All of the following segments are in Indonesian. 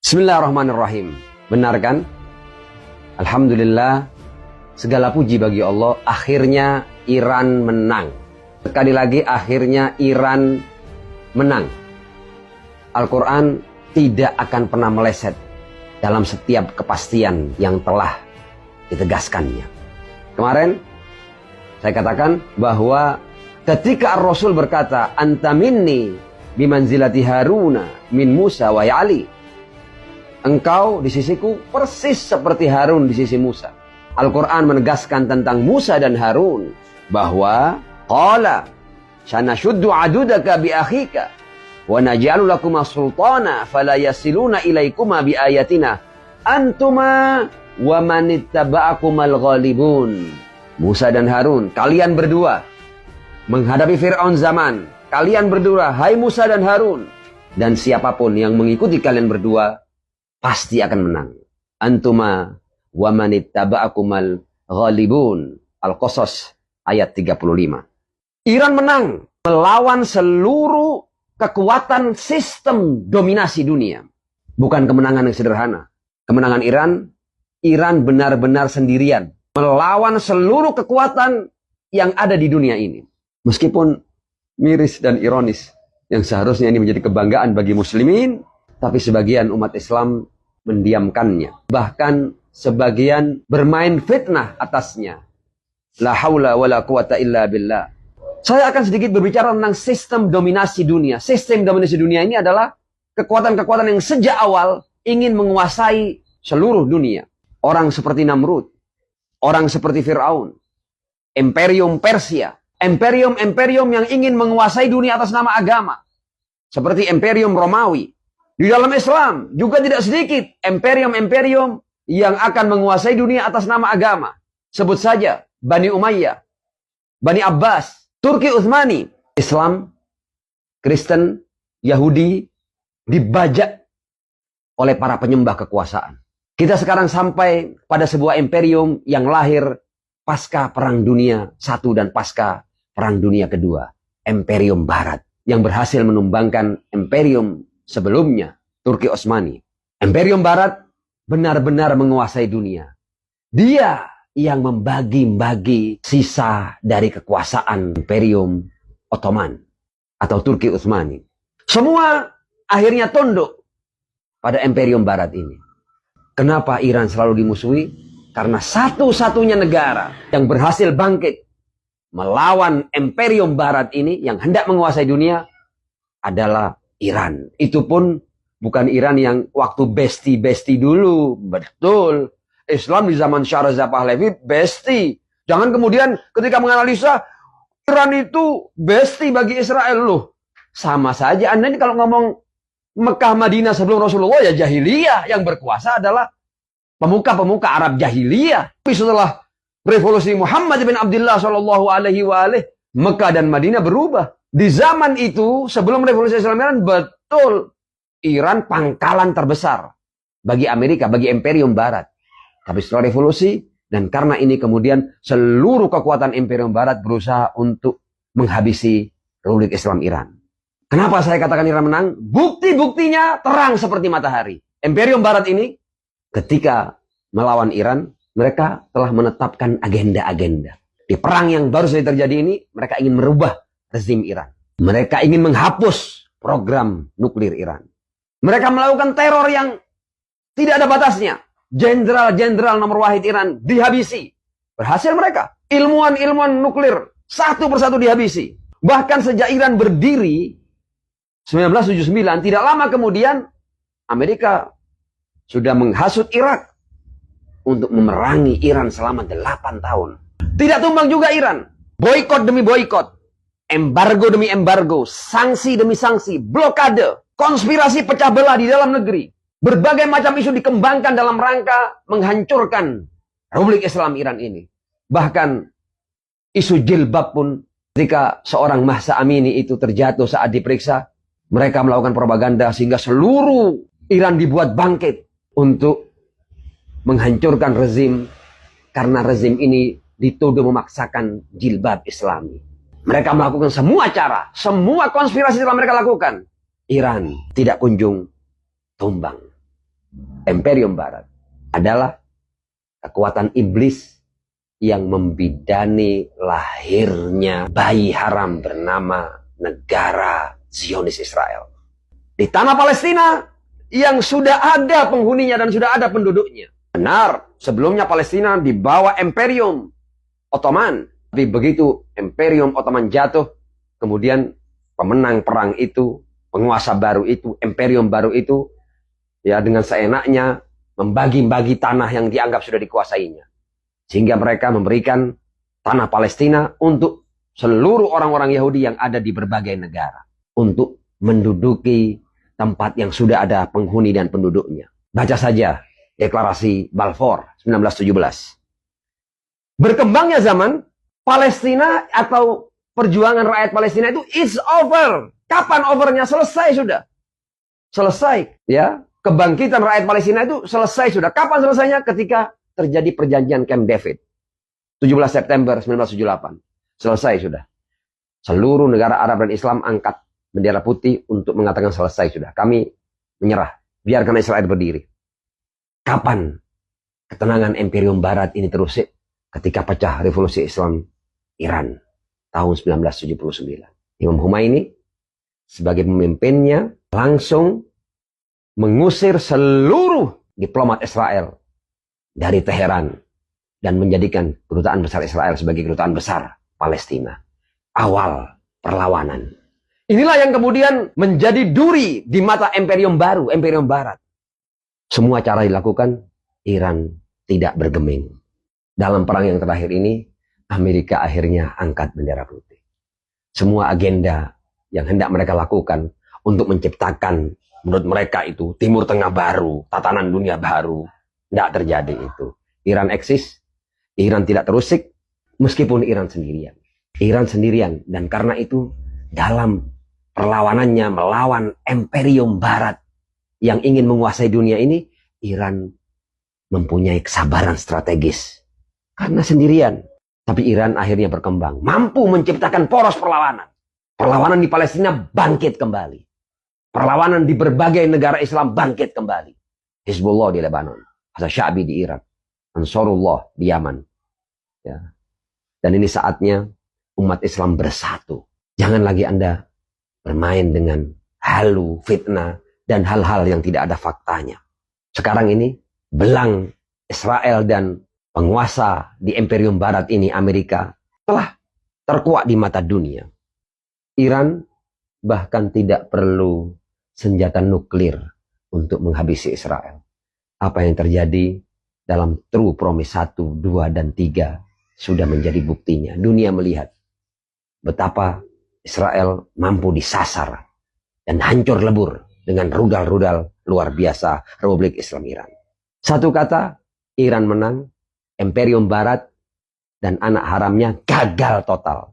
Bismillahirrahmanirrahim. Benar kan? Alhamdulillah, segala puji bagi Allah, akhirnya Iran menang. Sekali lagi, akhirnya Iran menang. Al-Quran tidak akan pernah meleset dalam setiap kepastian yang telah ditegaskannya. Kemarin saya katakan bahwa ketika Rasul berkata, "Anta minni bimanzilati Haruna min Musa wa Ali." Engkau di sisiku persis seperti Harun di sisi Musa. Al-Quran menegaskan tentang Musa dan Harun bahwa qala sanashuddu adudaka bi akhika wa naj'alu lakuma sultana fala yasiluna ilaikuma bi ayatina antuma wa manittaba'akumal ghalibun. Musa dan Harun, kalian berdua menghadapi Fir'aun zaman. Kalian berdua, hai Musa dan Harun, dan siapapun yang mengikuti kalian berdua pasti akan menang. Antuma wa manittaba'akumal ghalibun. Al-Qasas ayat 35. Iran menang melawan seluruh kekuatan sistem dominasi dunia. Bukan kemenangan yang sederhana. Kemenangan Iran benar-benar sendirian melawan seluruh kekuatan yang ada di dunia ini. Meskipun miris dan ironis, yang seharusnya ini menjadi kebanggaan bagi muslimin, tapi sebagian umat Islam mendiamkannya. Bahkan sebagian bermain fitnah atasnya. La haula wa la quwata illa billah. Saya akan sedikit berbicara tentang sistem dominasi dunia. Sistem dominasi dunia ini adalah kekuatan-kekuatan yang sejak awal ingin menguasai seluruh dunia. Orang seperti Namrud, orang seperti Fir'aun, Imperium Persia, imperium-imperium yang ingin menguasai dunia atas nama agama. Seperti Imperium Romawi. Di dalam Islam juga tidak sedikit imperium-imperium yang akan menguasai dunia atas nama agama. Sebut saja Bani Umayyah, Bani Abbas, Turki Utsmani. Islam, Kristen, Yahudi dibajak oleh para penyembah kekuasaan. Kita sekarang sampai pada sebuah imperium yang lahir pasca Perang Dunia I dan pasca Perang Dunia II. Imperium Barat yang berhasil menumbangkan imperium sebelumnya, Turki Utsmani. Imperium Barat benar-benar menguasai dunia. Dia yang membagi-bagi sisa dari kekuasaan Imperium Ottoman atau Turki Utsmani. Semua akhirnya tunduk pada Imperium Barat ini. Kenapa Iran selalu dimusuhi? Karena satu-satunya negara yang berhasil bangkit melawan Imperium Barat ini yang hendak menguasai dunia adalah Iran. Itu pun bukan Iran yang waktu besti-besti dulu. Betul. Islam di zaman Shah Reza Pahlavi besti. Jangan kemudian ketika menganalisa Iran itu besti bagi Israel. Loh, sama saja. Anda ini kalau ngomong Mekah Madinah sebelum Rasulullah ya jahiliyah. Yang berkuasa adalah pemuka-pemuka Arab jahiliyah. Tapi setelah revolusi Muhammad bin Abdullah SAW, Mekah dan Madinah berubah. Di zaman itu, sebelum revolusi Islam Iran, betul, Iran pangkalan terbesar bagi Amerika, bagi Imperium Barat. Tapi setelah revolusi, dan karena ini kemudian seluruh kekuatan Imperium Barat berusaha untuk menghabisi Republik Islam Iran. Kenapa saya katakan Iran menang? Bukti-buktinya terang seperti matahari. Imperium Barat ini, ketika melawan Iran, mereka telah menetapkan agenda-agenda. Di perang yang baru saja terjadi ini, mereka ingin merubah rezim Iran. Mereka ingin menghapus program nuklir Iran. Mereka melakukan teror yang tidak ada batasnya. Jenderal-jenderal nomor wahid Iran dihabisi. Berhasil mereka. Ilmuwan-ilmuwan nuklir satu persatu dihabisi. Bahkan sejak Iran berdiri 1979, tidak lama kemudian Amerika sudah menghasut Irak untuk memerangi Iran selama 8 tahun. Tidak tumbang juga Iran. Boikot demi boikot. Embargo demi embargo, sanksi demi sanksi, blokade, konspirasi pecah belah di dalam negeri. Berbagai macam isu dikembangkan dalam rangka menghancurkan Republik Islam Iran ini. Bahkan isu jilbab pun ketika seorang Mahsa Amini itu terjatuh saat diperiksa, mereka melakukan propaganda sehingga seluruh Iran dibuat bangkit untuk menghancurkan rezim karena rezim ini dituduh memaksakan jilbab Islami. Mereka melakukan semua cara, semua konspirasi telah mereka lakukan. Iran tidak kunjung tumbang. Imperium Barat adalah kekuatan iblis yang membidani lahirnya bayi haram bernama negara Zionis Israel. Di tanah Palestina yang sudah ada penghuninya dan sudah ada penduduknya. Benar, sebelumnya Palestina di bawah Imperium Ottoman. Tapi begitu Imperium Ottoman jatuh, kemudian pemenang perang itu, penguasa baru itu, Imperium baru itu, ya dengan seenaknya membagi-bagi tanah yang dianggap sudah dikuasainya. Sehingga mereka memberikan tanah Palestina untuk seluruh orang-orang Yahudi yang ada di berbagai negara. Untuk menduduki tempat yang sudah ada penghuni dan penduduknya. Baca saja deklarasi Balfour 1917. Berkembangnya zaman, Palestina atau perjuangan rakyat Palestina itu it's over. Kapan overnya? Selesai sudah. Selesai, ya. Kebangkitan rakyat Palestina itu selesai sudah. Kapan selesainya? Ketika terjadi perjanjian Camp David. 17 September 1978. Selesai sudah. Seluruh negara Arab dan Islam angkat bendera putih untuk mengatakan selesai sudah. Kami menyerah. Biarkan Israel berdiri. Kapan ketenangan Imperium Barat ini terus? Ketika pecah revolusi Islam Iran tahun 1979. Imam Khomeini sebagai pemimpinnya langsung mengusir seluruh diplomat Israel dari Teheran dan menjadikan kedutaan besar Israel sebagai kedutaan besar Palestina. Awal perlawanan. Inilah yang kemudian menjadi duri di mata Imperium baru, Imperium Barat. Semua cara dilakukan, Iran tidak bergeming. Dalam perang yang terakhir ini, Amerika akhirnya angkat bendera putih. Semua agenda yang hendak mereka lakukan untuk menciptakan, menurut mereka itu, Timur Tengah baru, tatanan dunia baru, tidak terjadi itu. Iran eksis, Iran tidak terusik, meskipun Iran sendirian. Iran sendirian, dan karena itu, dalam perlawanannya melawan Imperium Barat yang ingin menguasai dunia ini, Iran mempunyai kesabaran strategis. Karena sendirian. Tapi Iran akhirnya berkembang. Mampu menciptakan poros perlawanan. Perlawanan di Palestina bangkit kembali. Perlawanan di berbagai negara Islam bangkit kembali. Hizbullah di Lebanon. Hasan Sya'bi di Irak. Ansarullah di Yaman. Ya. Dan ini saatnya umat Islam bersatu. Jangan lagi Anda bermain dengan halu, fitnah, dan hal-hal yang tidak ada faktanya. Sekarang ini, belang Israel dan penguasa di Imperium Barat ini, Amerika, telah terkuak di mata dunia. Iran bahkan tidak perlu senjata nuklir untuk menghabisi Israel. Apa yang terjadi dalam True Promise 1, 2, dan 3 sudah menjadi buktinya. Dunia melihat betapa Israel mampu disasar dan hancur lebur dengan rudal-rudal luar biasa Republik Islam Iran. Satu kata, Iran menang, Imperium Barat dan anak haramnya gagal total.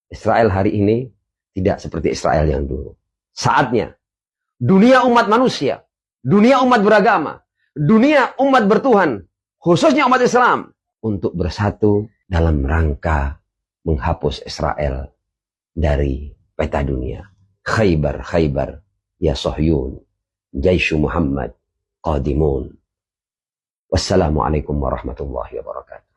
Israel hari ini tidak seperti Israel yang dulu. Saatnya dunia umat manusia, dunia umat beragama, dunia umat bertuhan, khususnya umat Islam, untuk bersatu dalam rangka menghapus Israel dari peta dunia. Khaybar, Khaybar, ya Sohyun, Jaishu Muhammad, Qadimun. Wassalamualaikum warahmatullahi wabarakatuh.